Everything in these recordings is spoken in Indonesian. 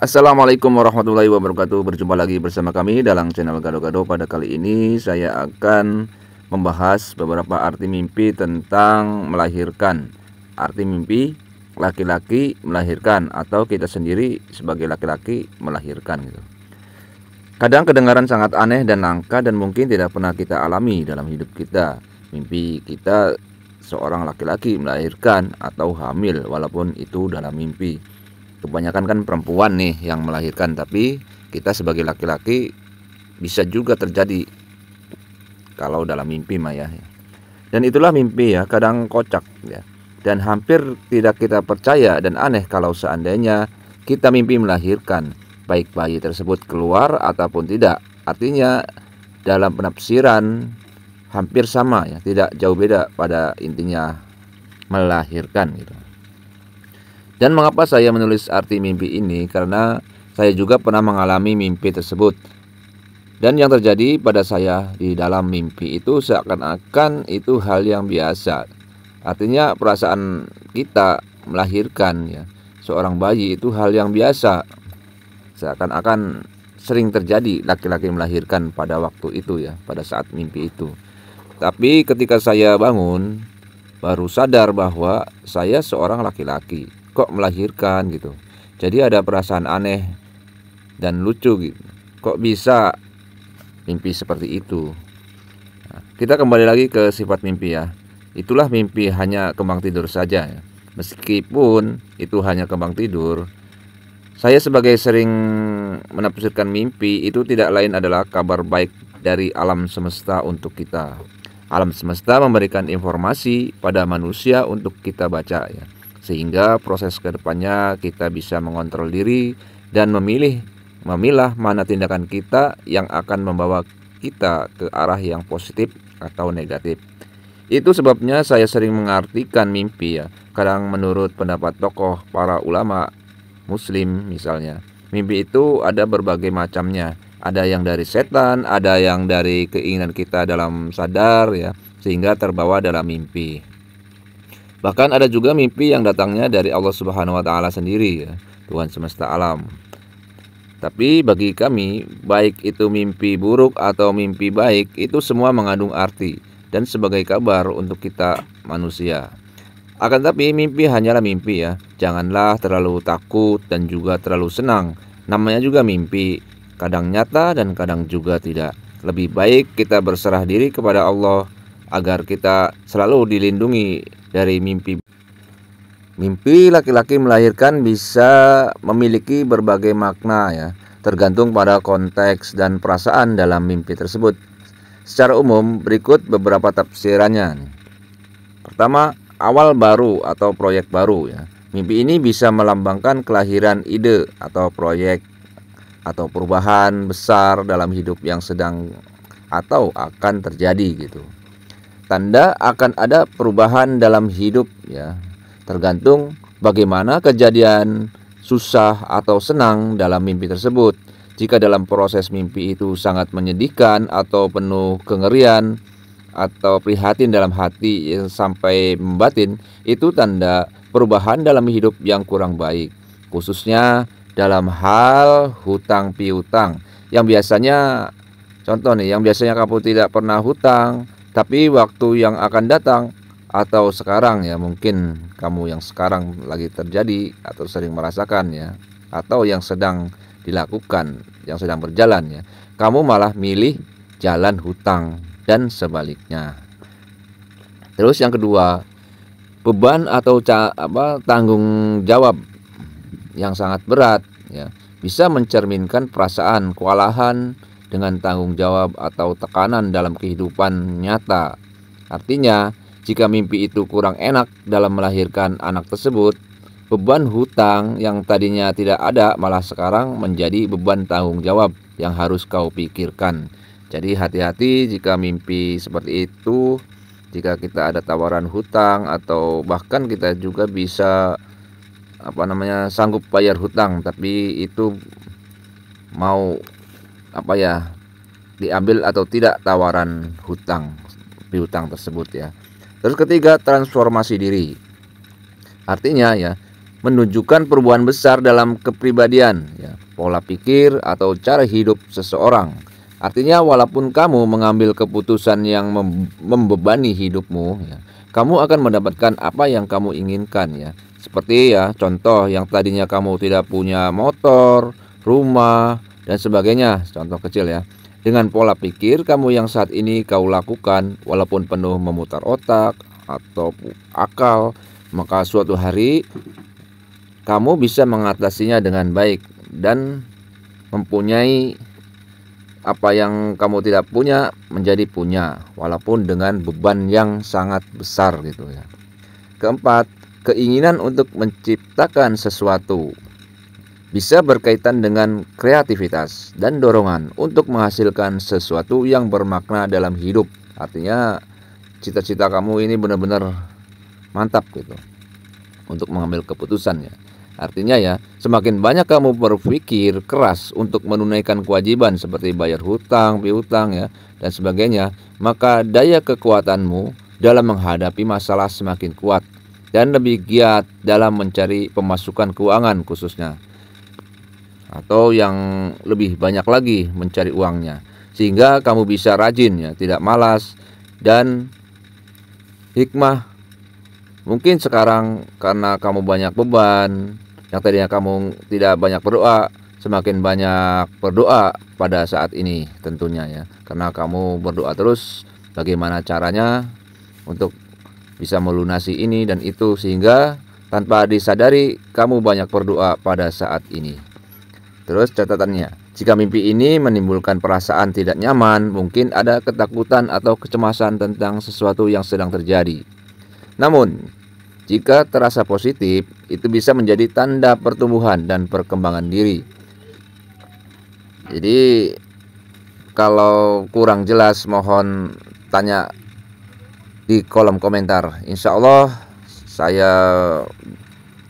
Assalamualaikum warahmatullahi wabarakatuh. Berjumpa lagi bersama kami dalam channel Gado-Gado. Pada kali ini saya akan membahas beberapa arti mimpi tentang melahirkan. Arti mimpi laki-laki melahirkan atau kita sendiri sebagai laki-laki melahirkan gitu. Kadang kedengaran sangat aneh dan langka dan mungkin tidak pernah kita alami dalam hidup kita. Mimpi kita seorang laki-laki melahirkan atau hamil, walaupun itu dalam mimpi. Kebanyakan kan perempuan nih yang melahirkan, tapi kita sebagai laki-laki bisa juga terjadi kalau dalam mimpi mah ya. Dan itulah mimpi ya, kadang kocak ya. Dan hampir tidak kita percaya dan aneh kalau seandainya kita mimpi melahirkan, baik bayi tersebut keluar ataupun tidak. Artinya dalam penafsiran hampir sama ya, tidak jauh beda pada intinya melahirkan gitu. Dan mengapa saya menulis arti mimpi ini? Karena saya juga pernah mengalami mimpi tersebut. Dan yang terjadi pada saya di dalam mimpi itu seakan-akan itu hal yang biasa. Artinya perasaan kita melahirkan ya, seorang bayi itu hal yang biasa. Seakan-akan sering terjadi laki-laki melahirkan pada waktu itu ya, pada saat mimpi itu. Tapi ketika saya bangun, baru sadar bahwa saya seorang laki-laki. Kok melahirkan gitu. Jadi ada perasaan aneh dan lucu gitu. Kok bisa mimpi seperti itu? Nah, kita kembali lagi ke sifat mimpi ya. Itulah mimpi hanya kembang tidur saja ya. Meskipun itu hanya kembang tidur, saya sebagai sering menafsirkan mimpi itu tidak lain adalah kabar baik dari alam semesta untuk kita. Alam semesta memberikan informasi pada manusia untuk kita baca ya. Sehingga proses kedepannya kita bisa mengontrol diri dan memilah mana tindakan kita yang akan membawa kita ke arah yang positif atau negatif. Itu sebabnya saya sering mengartikan mimpi ya. Kadang menurut pendapat tokoh para ulama muslim misalnya, mimpi itu ada berbagai macamnya. Ada yang dari setan, ada yang dari keinginan kita dalam sadar ya, sehingga terbawa dalam mimpi. Bahkan ada juga mimpi yang datangnya dari Allah Subhanahu wa taala sendiri ya, Tuhan semesta alam. Tapi bagi kami, baik itu mimpi buruk atau mimpi baik, itu semua mengandung arti dan sebagai kabar untuk kita manusia. Akan tapi mimpi hanyalah mimpi ya. Janganlah terlalu takut dan juga terlalu senang. Namanya juga mimpi, kadang nyata dan kadang juga tidak. Lebih baik kita berserah diri kepada Allah agar kita selalu dilindungi dari mimpi. Mimpi laki-laki melahirkan bisa memiliki berbagai makna ya, tergantung pada konteks dan perasaan dalam mimpi tersebut. Secara umum berikut beberapa tafsirannya. Pertama, awal baru atau proyek baru ya. Mimpi ini bisa melambangkan kelahiran ide atau proyek atau perubahan besar dalam hidup yang sedang atau akan terjadi gitu. Tanda akan ada perubahan dalam hidup ya, tergantung bagaimana kejadian susah atau senang dalam mimpi tersebut. Jika dalam proses mimpi itu sangat menyedihkan atau penuh kengerian atau prihatin dalam hati yang sampai membatin, itu tanda perubahan dalam hidup yang kurang baik, khususnya dalam hal hutang piutang. Yang biasanya, contoh nih, yang biasanya kamu tidak pernah hutang, tapi waktu yang akan datang atau sekarang ya, mungkin kamu yang sekarang lagi terjadi atau sering merasakan ya, atau yang sedang dilakukan, yang sedang berjalan ya, kamu malah milih jalan hutang dan sebaliknya. Terus yang kedua, beban atau tanggung jawab yang sangat berat ya, bisa mencerminkan perasaan kewalahan dengan tanggung jawab atau tekanan dalam kehidupan nyata. Artinya, jika mimpi itu kurang enak dalam melahirkan anak tersebut, beban hutang yang tadinya tidak ada malah sekarang menjadi beban tanggung jawab yang harus kau pikirkan. Jadi hati-hati jika mimpi seperti itu, jika kita ada tawaran hutang atau bahkan kita juga bisa sanggup bayar hutang, tapi itu mau diambil atau tidak tawaran hutang piutang tersebut ya. Terus ketiga, transformasi diri. Artinya ya, menunjukkan perubahan besar dalam kepribadian, ya, pola pikir atau cara hidup seseorang. Artinya walaupun kamu mengambil keputusan yang membebani hidupmu, ya, kamu akan mendapatkan apa yang kamu inginkan, ya. Seperti ya contoh yang tadinya kamu tidak punya motor, rumah dan sebagainya, contoh kecil ya. Dengan pola pikir kamu yang saat ini kau lakukan, walaupun penuh memutar otak atau akal, maka suatu hari kamu bisa mengatasinya dengan baik dan mempunyai apa yang kamu tidak punya menjadi punya, walaupun dengan beban yang sangat besar gitu ya. Keempat, keinginan untuk menciptakan sesuatu bisa berkaitan dengan kreativitas dan dorongan untuk menghasilkan sesuatu yang bermakna dalam hidup. Artinya cita-cita kamu ini benar-benar mantap gitu untuk mengambil keputusannya. Artinya ya, semakin banyak kamu berpikir keras untuk menunaikan kewajiban seperti bayar hutang, piutang ya, dan sebagainya, maka daya kekuatanmu dalam menghadapi masalah semakin kuat dan lebih giat dalam mencari pemasukan keuangan khususnya, atau yang lebih banyak lagi mencari uangnya, sehingga kamu bisa rajin ya, tidak malas. Dan hikmah, mungkin sekarang karena kamu banyak beban, yang tadinya kamu tidak banyak berdoa, semakin banyak berdoa pada saat ini tentunya ya, karena kamu berdoa terus bagaimana caranya untuk bisa melunasi ini dan itu, sehingga tanpa disadari kamu banyak berdoa pada saat ini. Terus catatannya, jika mimpi ini menimbulkan perasaan tidak nyaman, mungkin ada ketakutan atau kecemasan tentang sesuatu yang sedang terjadi. Namun, jika terasa positif, itu bisa menjadi tanda pertumbuhan dan perkembangan diri. Jadi, kalau kurang jelas mohon tanya di kolom komentar. Insya Allah saya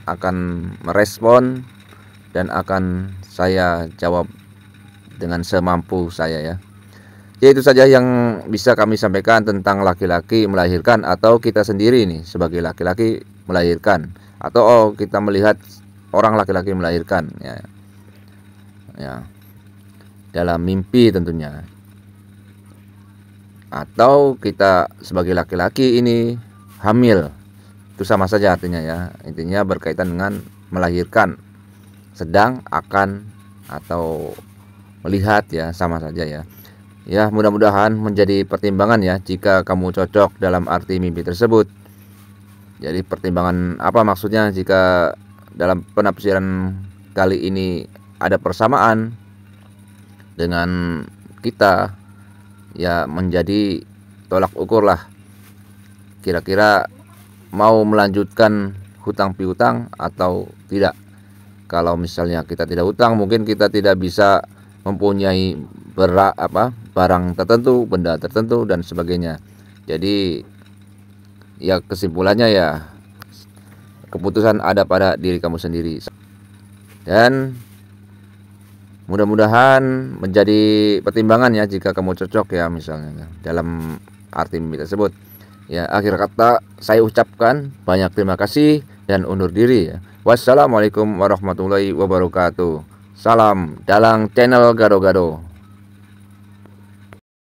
akan merespon dan akan saya jawab dengan semampu saya ya. Ya, itu saja yang bisa kami sampaikan tentang laki-laki melahirkan, atau kita sendiri nih sebagai laki-laki melahirkan, atau kita melihat orang laki-laki melahirkan ya. Ya. Dalam mimpi tentunya. Atau kita sebagai laki-laki ini hamil. Itu sama saja artinya ya. Intinya berkaitan dengan melahirkan, sedang, akan, atau melihat ya, sama saja ya. Ya, mudah-mudahan menjadi pertimbangan ya jika kamu cocok dalam arti mimpi tersebut. Jadi pertimbangan apa maksudnya? Jika dalam penafsiran kali ini ada persamaan dengan kita, ya menjadi tolak ukur lah. Kira-kira mau melanjutkan hutang piutang atau tidak. Kalau misalnya kita tidak hutang, mungkin kita tidak bisa mempunyai barang tertentu, benda tertentu dan sebagainya. Jadi ya kesimpulannya ya, keputusan ada pada diri kamu sendiri. Dan mudah-mudahan menjadi pertimbangan ya jika kamu cocok ya misalnya dalam arti mimpi tersebut. Ya, akhir kata saya ucapkan banyak terima kasih dan undur diri ya. Wassalamualaikum warahmatullahi wabarakatuh. Salam dalam channel Gado-Gado.